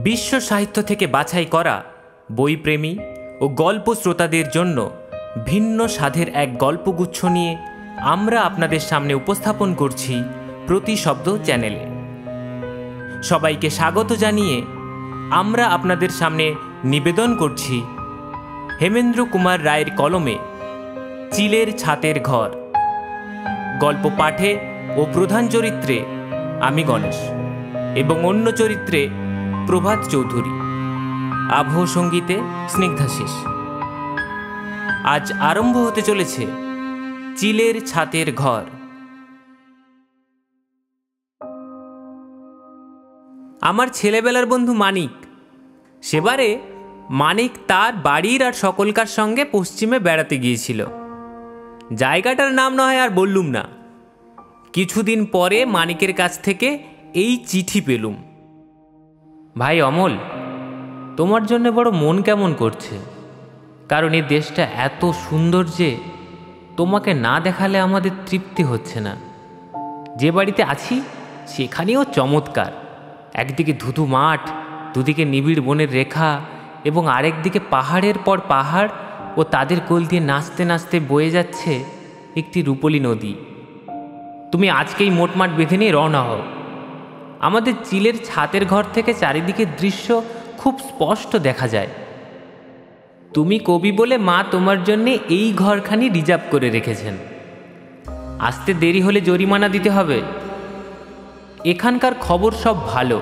বিশ্ব সাহিত্য থেকে বাছাই করা বইপ্রেমী ও গল্প শ্রোতাদের জন্য ভিন্ন স্বাদের এক গল্পগুচ্ছ নিয়ে আমরা আপনাদের সামনে উপস্থাপন করছি প্রতিশব্দ চ্যানেলে। সবাইকে স্বাগত জানিয়ে আমরা আপনাদের সামনে নিবেদন করছি হেমেন্দ্র কুমার রায়ের কলমে চিলের ছাতের ঘর। গল্প পাঠে ও প্রধান চরিত্রে আমি গণেশ এবং অন্য চরিত্রে প্রভাত চৌধুরী, আবহ সঙ্গীতে স্নিগ্ধাশিস। আজ আরম্ভ হতে চলেছে চিলের ছাতের ঘর। আমার ছেলেবেলার বন্ধু মানিক। সেবারে মানিক তার বাড়ির আর সকলকার সঙ্গে পশ্চিমে বেড়াতে গিয়েছিল। জায়গাটার নাম না হয় আর বললুম না। কিছুদিন পরে মানিকের কাছ থেকে এই চিঠি পেলুম। ভাই অমল, তোমার জন্য বড় মন কেমন করছে, কারণ এই দেশটা এত সুন্দর যে তোমাকে না দেখালে আমাদের তৃপ্তি হচ্ছে না। যে বাড়িতে আছি সেখানেও চমৎকার। একদিকে ধুধু মাঠ, দুদিকে নিবিড় বনের রেখা এবং আরেকদিকে পাহাড়ের পর পাহাড় ও তাদের কোল দিয়ে নাচতে নাচতে বয়ে যাচ্ছে একটি রূপলী নদী। তুমি আজকেই মোটমাট বেঁধে নিয়ে রওনা হও। আমাদের চিলের ছাতের ঘর থেকে চারিদিকের দৃশ্য খুব স্পষ্ট দেখা যায়। তুমি কবি বলে মা তোমার জন্যে এই ঘরখানি রিজার্ভ করে রেখেছেন। আসতে দেরি হলে জরিমানা দিতে হবে। এখানকার খবর সব ভালো।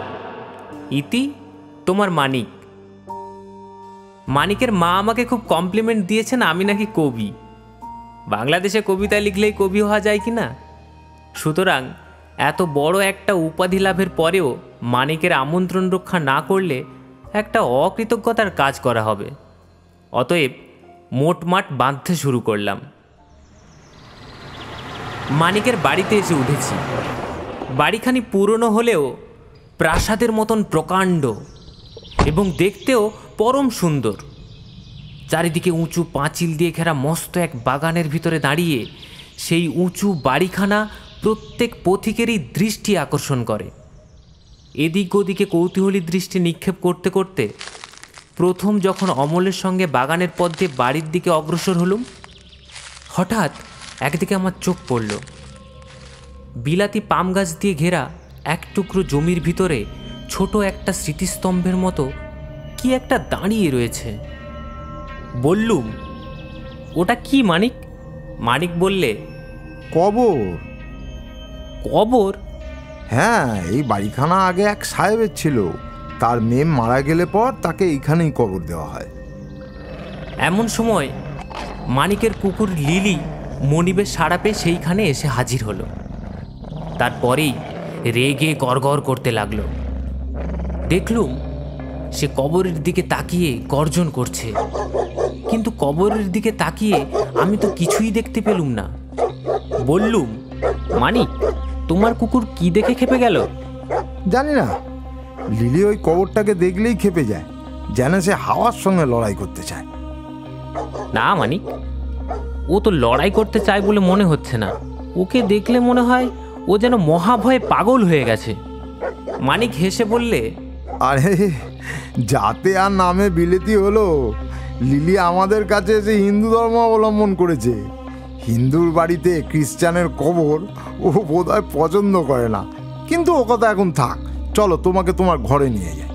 ইতি, তোমার মানিক। মানিকের মা আমাকে খুব কমপ্লিমেন্ট দিয়েছেন আমি নাকি কবি। বাংলাদেশে কবিতা লিখলেই কবি হওয়া যায় কি না? সুতরাং এত বড় একটা উপাধি লাভের পরেও মানিকের আমন্ত্রণ রক্ষা না করলে একটা অকৃতজ্ঞতার কাজ করা হবে। অতএব মোটমাট বাঁধতে শুরু করলাম। মানিকের বাড়িতে এসে উঠেছি। বাড়িখানি পুরনো হলেও প্রাসাদের মতন প্রকাণ্ড এবং দেখতেও পরম সুন্দর। চারিদিকে উঁচু পাঁচিল দিয়ে ঘেরা মস্ত এক বাগানের ভিতরে দাঁড়িয়ে সেই উঁচু বাড়িখানা প্রত্যেক পথিকেরই দৃষ্টি আকর্ষণ করে। এদিক ওদিকে কৌতূহলী দৃষ্টি নিক্ষেপ করতে করতে প্রথম যখন অমলের সঙ্গে বাগানের পথ দিয়ে বাড়ির দিকে অগ্রসর হলুম, হঠাৎ একদিকে আমার চোখ পড়ল। বিলাতি পাম গাছ দিয়ে ঘেরা এক টুকরো জমির ভিতরে ছোট একটা স্মৃতিস্তম্ভের মতো কি একটা দাঁড়িয়ে রয়েছে। বললুম, ওটা কি মানিক? মানিক বললে, কবর। কবর? হ্যাঁ, এই বাড়িখানা আগে এক সাহেবের ছিল। তার মেয়ে মারা গেলে পর তাকে এইখানেই কবর দেওয়া হয়। এমন সময় মানিকের কুকুর লিলি মনিবের সাড়া পেয়ে সেইখানে এসে হাজির হলো। তারপরেই রেগে গড়গড় করতে লাগলো। দেখলুম সে কবরের দিকে তাকিয়ে গর্জন করছে, কিন্তু কবরের দিকে তাকিয়ে আমি তো কিছুই দেখতে পেলুম না। বললুম, মানিক, তোমার কুকুর কি দেখে খেপে গেল? জানি না, লিলি ওই কবরটাকে দেখলেই খেপে যায়, যেন সে হাওয়ার সঙ্গে লড়াই করতে চায়। না মানিক, ও তো লড়াই করতে চায় বলে মনে হচ্ছে না। ওকে দেখলে মনে হয় ও যেন মহাভয়ে পাগল হয়ে গেছে। মানিক হেসে বললে, আরে যাতে আর নামে বিলেতি হলো। লিলি আমাদের কাছে এসে হিন্দু ধর্ম অবলম্বন করেছে। হিন্দুর বাড়িতে খ্রিস্টানের কবর ও বোধহয় পছন্দ করে না। কিন্তু ও কথা এখন থাক, চলো তোমাকে তোমার ঘরে নিয়ে যাই।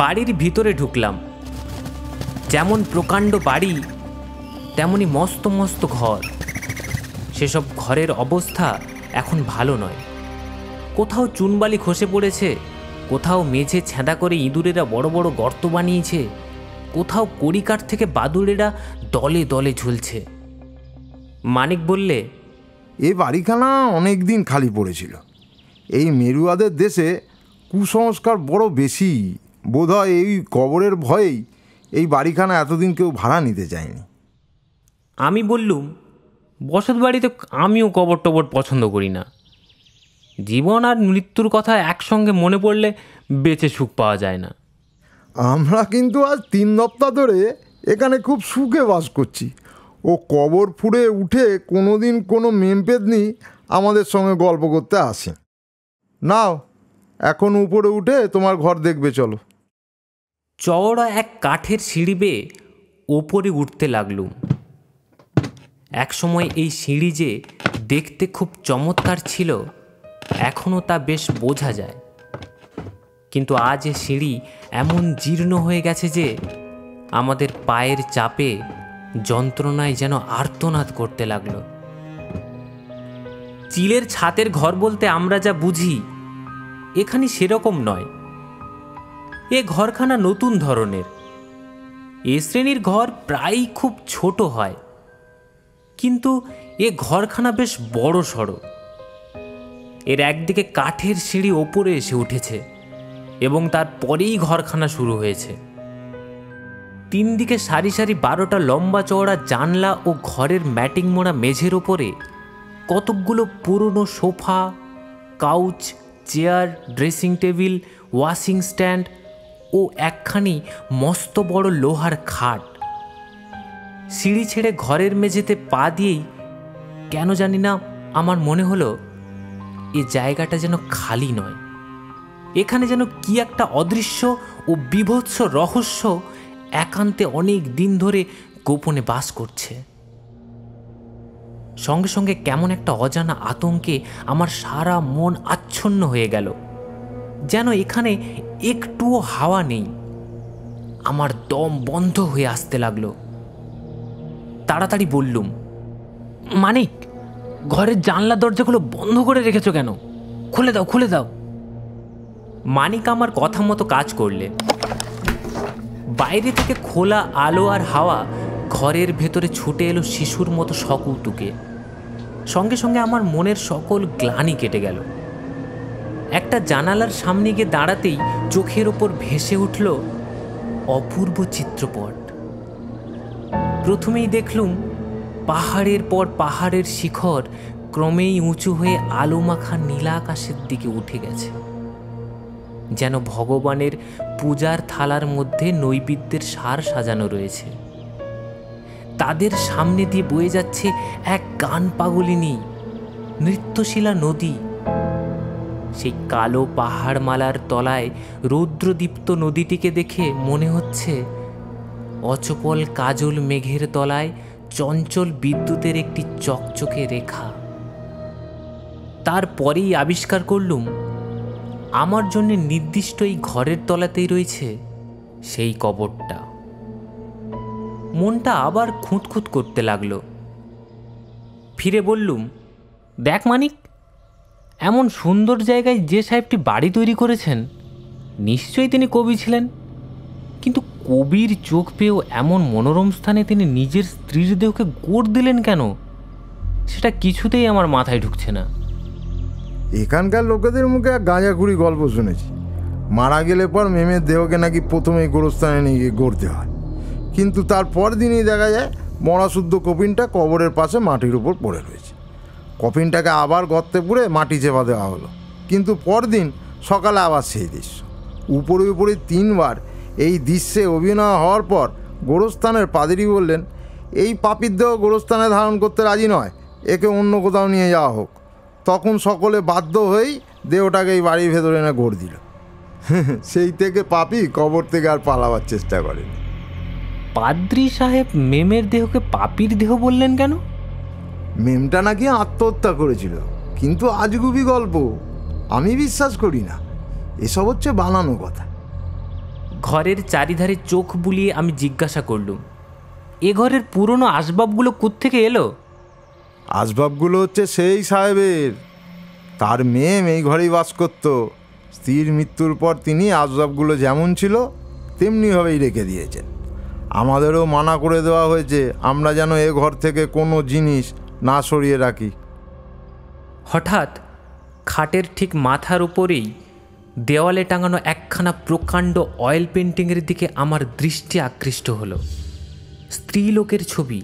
বাড়ির ভিতরে ঢুকলাম। যেমন প্রকাণ্ড বাড়ি তেমনি মস্ত মস্ত ঘর। সেসব ঘরের অবস্থা এখন ভালো নয়। কোথাও চুনবালি খসে পড়েছে, কোথাও মেঝে ছেঁদা করে ইঁদুরেরা বড় বড় গর্ত বানিয়েছে, কোথাও কড়িকাঠ থেকে বাদুড়েরা দলে দলে ঝুলছে। মানিক বললে, এ বাড়িখানা অনেক দিন খালি পড়েছিল। এই মেরুয়াদের দেশে কুসংস্কার বড় বেশি। বোধহয় এই কবরের ভয়েই এই বাড়িখানা এতদিন কেউ ভাড়া নিতে চায়নি। আমি বললুম, বসত বাড়িতে আমিও কবর টবর পছন্দ করি না। জীবন আর মৃত্যুর কথা একসঙ্গে মনে পড়লে বেঁচে সুখ পাওয়া যায় না। আমরা কিন্তু আজ 3 সপ্তাহ ধরে এখানে খুব সুখে বাস করছি। ও কবর ফুঁড়ে উঠে কোনোদিন কোনো মেমপেদনি আমাদের সঙ্গে গল্প করতে আসে। নাও, এখন উপরে উঠে তোমার ঘর দেখবে, চলো। চওড়া এক কাঠের সিঁড়ি বেয়ে ওপরে উঠতে লাগলুম। একসময় এই সিঁড়ি যে দেখতে খুব চমৎকার ছিল, এখনও তা বেশ বোঝা যায়। কিন্তু আজ এ সিঁড়ি এমন জীর্ণ হয়ে গেছে যে আমাদের পায়ের চাপে যন্ত্রণায় যেন আর্তনাদ করতে লাগল। চিলের ছাতের ঘর বলতে আমরা যা বুঝি, এখানে সেরকম নয়। এ ঘরখানা নতুন ধরনের। এ শ্রেণীর ঘর প্রায়ই খুব ছোট হয়, কিন্তু এ ঘরখানা বেশ বড় সড়ো। এর একদিকে কাঠের সিঁড়ি ওপরে এসে উঠেছে এবং তারপরেই ঘরখানা শুরু হয়েছে। 3 দিকে সারি সারি 12টা লম্বা চওড়া জানলা ও ঘরের ম্যাটিং মোড়া মেঝের ওপরে কতকগুলো পুরনো sofa, couch, chair, dressing table, washing stand ও একখানি মস্ত বড় লোহার খাট। সিঁড়ি ছেড়ে ঘরের মেঝেতে পা দিয়েই কেন জানি না আমার মনে হলো এ জায়গাটা যেন খালি নয়। এখানে যেন কি একটা অদৃশ্য ও বীভৎস রহস্য একান্তে অনেক দিন ধরে গোপনে বাস করছে। সঙ্গে সঙ্গে কেমন একটা অজানা আতঙ্কে আমার সারা মন আচ্ছন্ন হয়ে গেল, যেন এখানে একটুও হাওয়া নেই। আমার দম বন্ধ হয়ে আসতে লাগলো। তাড়াতাড়ি বললুম, মানিক, ঘরের জানলা দরজাগুলো বন্ধ করে রেখেছো কেন? খুলে দাও, খুলে দাও। মানিক আমার কথা মতো কাজ করলে। বাইরে থেকে খোলা আলো আর হাওয়া ঘরের ভেতরে ছুটে এলো শিশুর মতো সকৌতুকে। সঙ্গে সঙ্গে আমার মনের সকল গ্লানি কেটে গেল। একটা জানালার সামনে গিয়ে দাঁড়াতেই চোখের ওপর ভেসে উঠল অপূর্ব চিত্রপট। প্রথমেই দেখলুম পাহাড়ের পর পাহাড়ের শিখর ক্রমেই উঁচু হয়ে আলো মাখা নীলা আকাশের দিকে উঠে গেছে, যেন ভগবানের পূজার থালার মধ্যে নৈবেদ্যের সার সাজানো রয়েছে। তাদের সামনে দিয়ে বয়ে যাচ্ছে এক গান পাগলিনী নৃত্যশীলা নদী। সেই কালো পাহাড়মালার তলায় রৌদ্রদীপ্ত নদীটিকে দেখে মনে হচ্ছে অচপল কাজল মেঘের তলায় চঞ্চল বিদ্যুতের একটি চকচকে রেখা। তারপরেই আবিষ্কার করলুম আমার জন্য নির্দিষ্ট এই ঘরের তলাতেই রয়েছে সেই কবরটা। মনটা আবার খুঁতখুত করতে লাগলো। ফিরে বললুম, দেখ মানিক, এমন সুন্দর জায়গায় যে সাহেবটি বাড়ি তৈরি করেছেন, নিশ্চয়ই তিনি কবি ছিলেন। কিন্তু কবির চোখ পেয়েও এমন মনোরম স্থানে তিনি নিজের স্ত্রীর দেহকে গোড় দিলেন কেন, সেটা কিছুতেই আমার মাথায় ঢুকছে না। এখানকার লোকেদের মুখে এক গাঁজাখুরি গল্প শুনেছি। মারা গেলে পর মেমের দেহকে নাকি প্রথমেই গোরস্থানে নিয়ে গিয়ে গড়তে হয়, কিন্তু তারপর দিনই দেখা যায় মরাশুদ্ধ কফিনটা কবরের পাশে মাটির উপর পড়ে রয়েছে। কফিনটাকে আবার গর্তে পুড়ে মাটি চেপা দেওয়া হলো, কিন্তু পরদিন সকালে আবার সেই দৃশ্য। উপরে উপরে 3 বার এই দৃশ্যে অভিনয় হওয়ার পর গোরস্থানের পাদ্রী বললেন, এই পাপীর দেহ গোরস্থানে ধারণ করতে রাজি নয়, একে অন্য কোথাও নিয়ে যাওয়া হোক। তখন সকলে বাধ্য হয়েই দেহটাকে এই বাড়ির ভেতরে এনে গড় দিল। সেই থেকে পাপী কবর থেকে আর পালাবার চেষ্টা করেনি। পাদ্রী সাহেব মেমের দেহকে পাপীর দেহ বললেন কেন? মেমটা নাকি আত্মহত্যা করেছিল, কিন্তু আজগুবি গল্প, আমি বিশ্বাস করি না। এসব হচ্ছে বানানো কথা। ঘরের চারিধারে চোখ বুলিয়ে আমি জিজ্ঞাসা করলুম, এ ঘরের পুরনো আসবাবগুলো কোত্থেকে এলো? আসবাবগুলো হচ্ছে সেই সাহেবের। তার মেম এই ঘরেই বাস করত। স্ত্রীর মৃত্যুর পর তিনি আসবাবগুলো যেমন ছিল তেমনিভাবেই রেখে দিয়েছেন। আমাদেরও মানা করে দেওয়া হয়েছে আমরা যেন এ ঘর থেকে কোনো জিনিস না সরিয়ে রাখি। হঠাৎ খাটের ঠিক মাথার উপরেই দেওয়ালে টাঙানো একখানা প্রকাণ্ড অয়েল পেন্টিংয়ের দিকে আমার দৃষ্টি আকৃষ্ট হলো। স্ত্রীলোকের ছবি।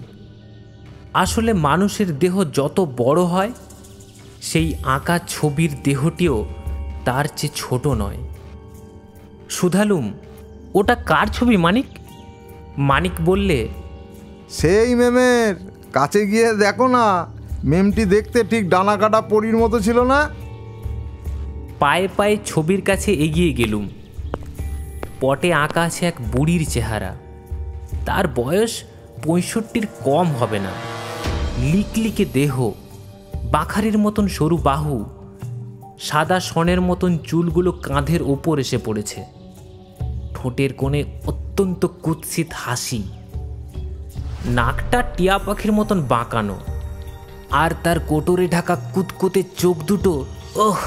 আসলে মানুষের দেহ যত বড় হয়, সেই আঁকা ছবির দেহটিও তার চেয়ে ছোট নয়। শুধালুম, ওটা কার ছবি মানিক? মানিক বললে, সেই মেমের। কাছে গিয়ে দেখো না, মেমটি দেখতে ঠিক ডানা কাটা পরীর মতো ছিল না? পায়ে পায়ে ছবির কাছে এগিয়ে গেলুম। পটে আঁকা আছে এক বুড়ির চেহারা। তার বয়স 65-র কম হবে না। লিকলিকে দেহ, বাখারির মতন সরু বাহু, সাদা সনের মতন চুলগুলো কাঁধের ওপর এসে পড়েছে। ঠোঁটের কোণে অত্যন্ত কুৎসিত হাসি। নাকটা টিয়া পাখির মতন বাঁকানো, আর তার কোটরে ঢাকা কুতকুতে চোখ দুটো, ওহ,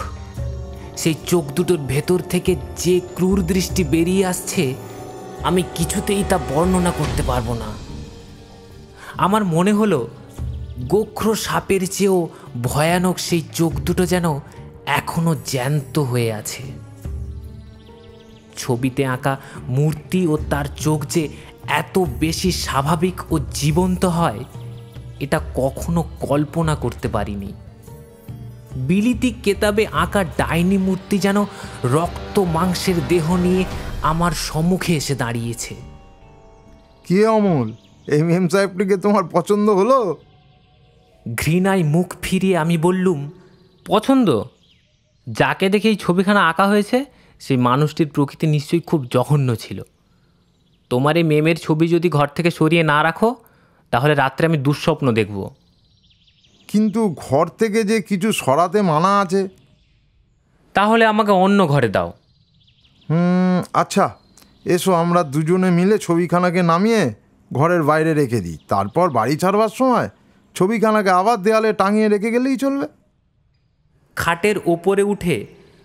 সেই চোখ দুটোর ভেতর থেকে যে ক্রূর দৃষ্টি বেরিয়ে আসছে, আমি কিছুতেই তা বর্ণনা করতে পারবো না। আমার মনে হলো গোখ্র সাপের চেয়েও ভয়ানক সেই চোখ দুটো যেন এখনো জ্যান্ত হয়ে আছে। ছবিতে আঁকা মূর্তি ও তার চোখ যে এত বেশি স্বাভাবিক ও জীবন্ত হয়, এটা কখনো কল্পনা করতে পারিনি। বিলিতি কেতাবে আঁকা ডাইনি মূর্তি যেন রক্ত মাংসের দেহ নিয়ে আমার সম্মুখে এসে দাঁড়িয়েছে। কি অমল, এই মেম সাহেবটিকে তোমার পছন্দ হলো? ঘৃণায় মুখ ফিরিয়ে আমি বললুম, পছন্দ? যাকে দেখে এই ছবিখানা আঁকা হয়েছে সেই মানুষটির প্রকৃতি নিশ্চয়ই খুব জঘন্য ছিল। তোমার এই মেমের ছবি যদি ঘর থেকে সরিয়ে না রাখো, তাহলে রাত্রে আমি দুঃস্বপ্ন দেখব। কিন্তু ঘর থেকে যে কিছু সরাতে মানা আছে। তাহলে আমাকে অন্য ঘরে দাও। আচ্ছা, এসো আমরা দুজনে মিলে ছবিখানাকে নামিয়ে ঘরের বাইরে রেখে দিই। তারপর বাড়ি ছাড়বার সময় ছবিখানাকে আবার দেয়ালে টাঙিয়ে রেখে গেলেই চলবে। খাটের ওপরে উঠে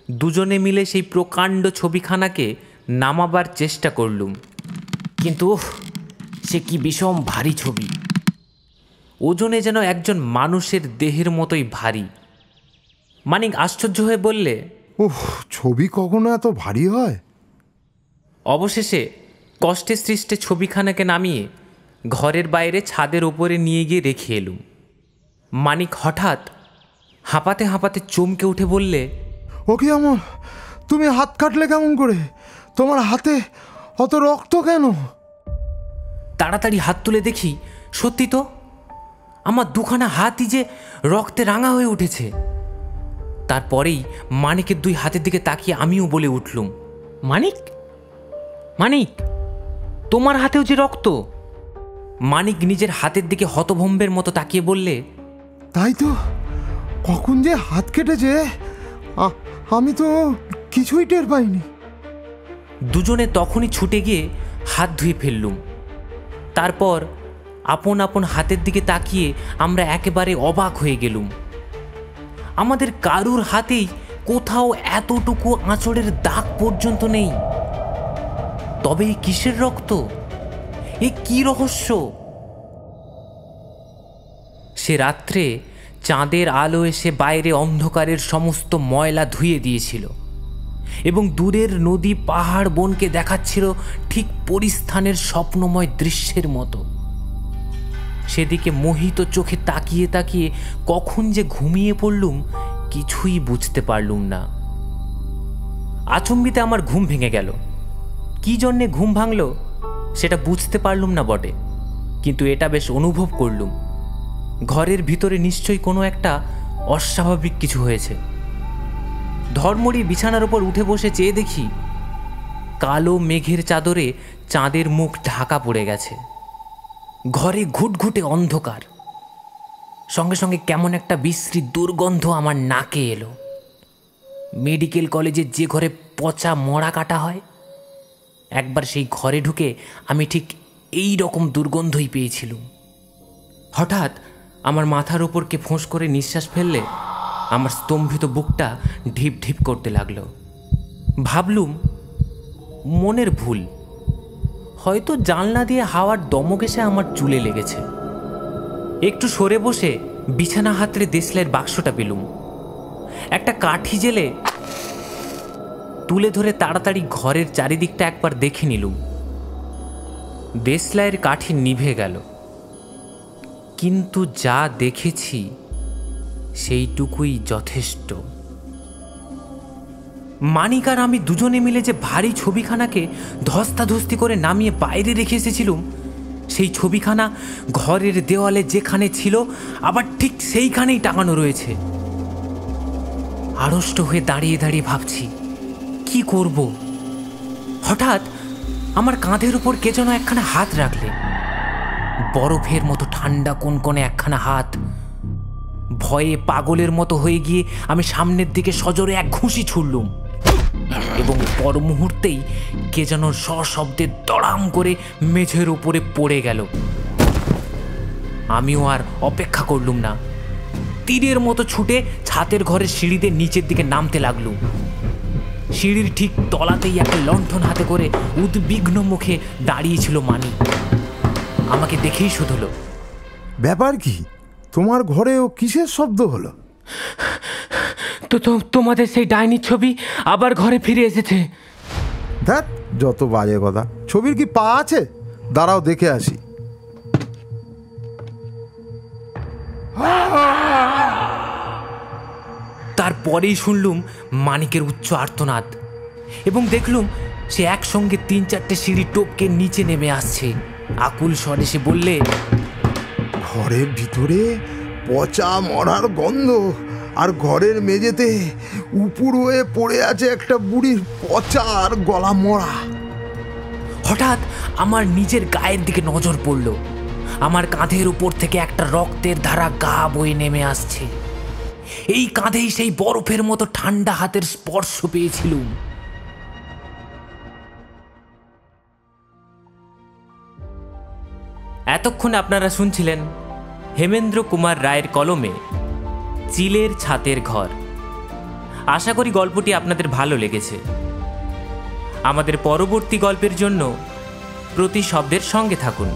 দুজনে মিলে সেই প্রকাণ্ড ছবিখানাকে নামাবার চেষ্টা করলুম, কিন্তু সে কি বিষম ভারী ছবি। ওজনে যেন একজন মানুষের দেহের মতোই ভারী। মানিক আশ্চর্য হয়ে বললে, উফ, ছবি কখনো এত ভারী হয়? অবশেষে কষ্টে সৃষ্টে ছবিখানাকে নামিয়ে ঘরের বাইরে ছাদের ওপরে নিয়ে গিয়ে রেখে এলুম। মানিক হঠাৎ হাঁপাতে হাঁপাতে চমকে উঠে বললে, ওকে অমল, তুমি হাত কাটলে কেমন করে? তোমার হাতে অত রক্ত কেন? তাড়াতাড়ি হাত তুলে দেখি, সত্যি তো, আমার দুখানা হাতই যে রক্তে রাঙা হয়ে উঠেছে। তারপরেই মানিকের দুই হাতের দিকে তাকিয়ে আমিও বলে উঠলুম, মানিক, মানিক, তোমার হাতেও যে রক্ত। মানিক নিজের হাতের দিকে হতভম্বের মতো তাকিয়ে বললে, তাই তো, কখন যে হাত কেটেছে আমি তো কিছুই টের পাইনি। দুজনে তখনই ছুটে গিয়ে হাত ধুয়ে ফেললুম। তারপর আপন আপন হাতের দিকে তাকিয়ে আমরা একেবারে অবাক হয়ে গেলুম। আমাদের কারুর হাতেই কোথাও এতটুকু আঁচড়ের দাগ পর্যন্ত নেই। তবে কিসের রক্ত? এ কি রহস্য? সে রাত্রে চাঁদের আলো এসে বাইরে অন্ধকারের সমস্ত ময়লা ধুয়ে দিয়েছিল এবং দূরের নদী পাহাড় বনকে দেখাচ্ছিল ঠিক পরিস্থানের স্বপ্নময় দৃশ্যের মতো। সেদিকে মোহিত চোখে তাকিয়ে তাকিয়ে কখন যে ঘুমিয়ে পড়লুম কিছুই বুঝতে পারলুম না। আচম্বিতে আমার ঘুম ভেঙে গেল। কি জন্যে ঘুম ভাঙল সেটা বুঝতে পারলুম না বটে, কিন্তু এটা বেশ অনুভব করলুম। ঘরের ভিতরে নিশ্চয়ই কোনো একটা অস্বাভাবিক কিছু হয়েছে। ধর্মড়ি বিছানার ওপর উঠে বসে চেয়ে দেখি কালো মেঘের চাদরে চাঁদের মুখ ঢাকা পড়ে গেছে। ঘরে ঘুটঘুটে অন্ধকার, সঙ্গে সঙ্গে কেমন একটা বিশ্রী দুর্গন্ধ আমার নাকে এলো। মেডিকেল কলেজের যে ঘরে পচা মরা কাটা হয়, একবার সেই ঘরে ঢুকে আমি ঠিক এই রকম দুর্গন্ধই পেয়েছিলুম। হঠাৎ আমার মাথার উপর কে ফোঁস করে নিঃশ্বাস ফেললে আমার স্তম্ভিত বুকটা ঢিপ ঢিপ করতে লাগলো। ভাবলুম মনের ভুল, হয়তো জানলা দিয়ে হাওয়ার দমক এসে আমার চুলে লেগেছে। একটু সরে বসে বিছানা হাতড়ে দেশলাইয়ের বাক্সটা পেলুম। একটা কাঠি জেলে তুলে ধরে তাড়াতাড়ি ঘরের চারিদিকটা একবার দেখে নিলুম। দেশলাইয়ের কাঠি নিভে গেল, কিন্তু যা দেখেছি সেইটুকুই যথেষ্ট। মানিক আর আমি দুজনে মিলে যে ভারী ছবিখানাকে ধস্তাধস্তি করে নামিয়ে বাইরে রেখে এসেছিলুম, সেই ছবিখানা ঘরের দেওয়ালে যেখানে ছিল আবার ঠিক সেইখানেই টাঙানো রয়েছে। আড়ষ্ট হয়ে দাঁড়িয়ে দাঁড়িয়ে ভাবছি কি করব। হঠাৎ আমার কাঁধের উপর কে যেন একখানা হাত রাখলে, বরফের মতো ঠান্ডা কনকনে একখানা হাত। ভয়ে পাগলের মতো হয়ে গিয়ে আমি সামনের দিকে সজোরে এক ঘুষি ছুড়লুম এবং পর মুহূর্তেই কে যেন সশব্দে দড়াম করে মেঝের উপরে পড়ে গেল। আমিও আর অপেক্ষা করলুম না, তীরের মতো ছুটে ছাতের ঘরের সিঁড়িতে নিচের দিকে নামতে লাগলুম। সিঁড়ির ঠিক তলাতেই একটা লণ্ঠন হাতে করে উদ্বিগ্ন মুখে দাঁড়িয়েছিল মানি। আমাকে দেখেই শুধল, ব্যাপার কি? তোমার ঘরেও কিসের শব্দ হলো? তো তোমাদের সেই ডাইনির ছবি আবার ঘরে ফিরে এসেছে। ধ্যাৎ, যত বাজে কথা। ছবির কি পা আছে? দাঁড়াও দেখে আসি। তারপরেই শুনলুম মানিকের উচ্চ আর্তনাদ এবং দেখলুম সে একসঙ্গে 3-4টে সিঁড়ি টপকে নিচে নেমে আসছে। আকুল স্বরে সে বললে, ঘরের ভিতরে পচা মরার গন্ধ, আর ঘরের মেঝেতে উপুর হয়ে পড়ে আছে একটা বুড়ির পচা আর গলা মরা। হঠাৎ আমার নিজের গায়ের দিকে নজর পড়ল। আমার কাঁধের উপর থেকে একটা রক্তের ধারা গা বয়ে নেমে আসছে। এই কাঁধেই সেই বরফের মতো ঠান্ডা হাতের স্পর্শ পেয়েছিলুম। এতক্ষণ আপনারা শুনছিলেন হেমেন্দ্র কুমার রায়ের কলমে চিলের ছাতের ঘর। আশা করি গল্পটি আপনাদের ভালো লেগেছে। আমাদের পরবর্তী গল্পের জন্য প্রতি শব্দের সঙ্গে থাকুন।